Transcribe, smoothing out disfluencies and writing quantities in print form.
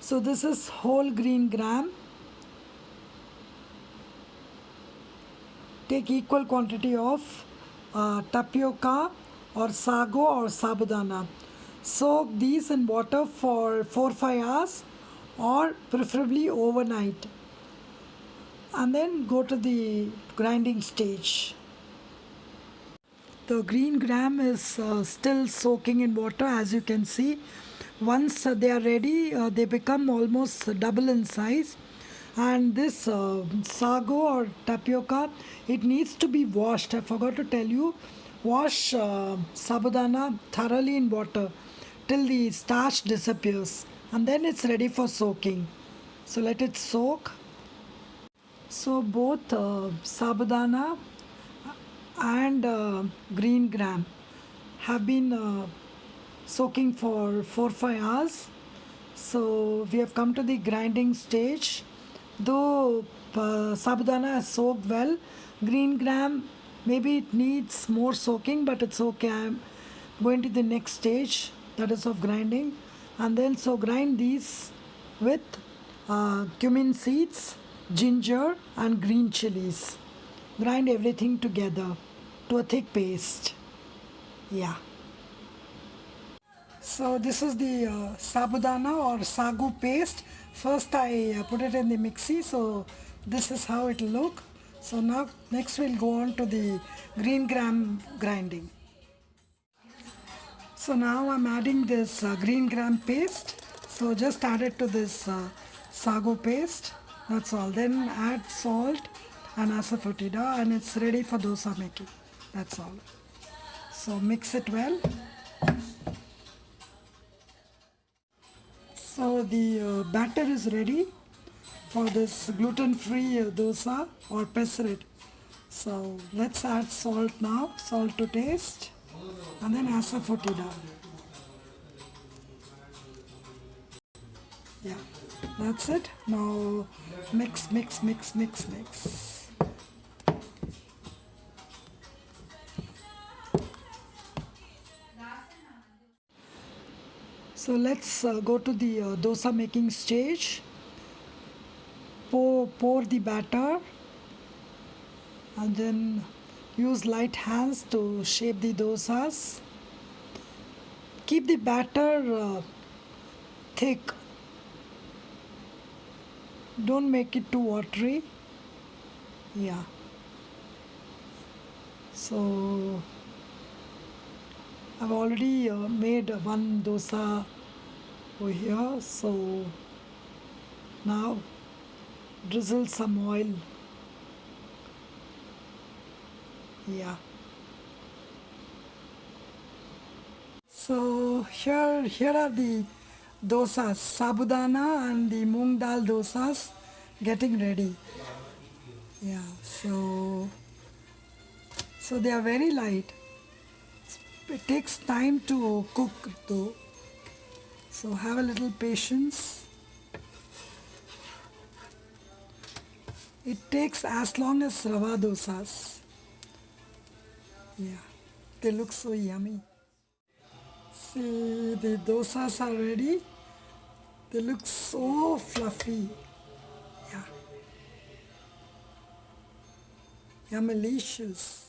So this is whole green gram. Take equal quantity of tapioca or sago or sabudana. Soak these in water for 4-5 hours or preferably overnight, and then go to the grinding stage. The green gram is still soaking in water, as you can see. Once they are ready, they become almost double in size. And this sago or tapioca, it needs to be washed. I forgot to tell you, wash sabudana thoroughly in water till the starch disappears, and then it's ready for soaking. So let it soak. So both sabudana and green gram have been soaking for 4-5 hours. So we have come to the grinding stage. Though sabudana has soaked well, green gram maybe it needs more soaking, but it's okay. I'm going to the next stage, that is of grinding. And then so grind these with cumin seeds, ginger and green chillies. Grind everything together to a thick paste. Yeah. So this is the sabudana or sagu paste. First I put it in the mixie, so this is how it will look. So now next we'll go on to the green gram grinding. So now I'm adding this green gram paste. So just add it to this sagu paste. That's all. Then add salt and Asaefotida, and it's ready for dosa making. That's all. So mix it well. So the batter is ready for this gluten-free dosa or pesrit. So let's add salt now, salt to taste, and then Asaefotida. Yeah, that's it. Now mix, mix, mix, mix, mix. So let's go to the dosa making stage. Pour the batter and then use light hands to shape the dosas. Keep the batter thick. Don't make it too watery. Yeah. So I've already made one dosa over here. So now drizzle some oil. Yeah. So here are the dosas, sabudana and the Mung dal dosas getting ready. Yeah, so they are very light. It takes time to cook though. So have a little patience. It takes as long as rava dosas. Yeah, they look so yummy. See, the dosas are ready. They look so fluffy. Yeah. Yummalicious.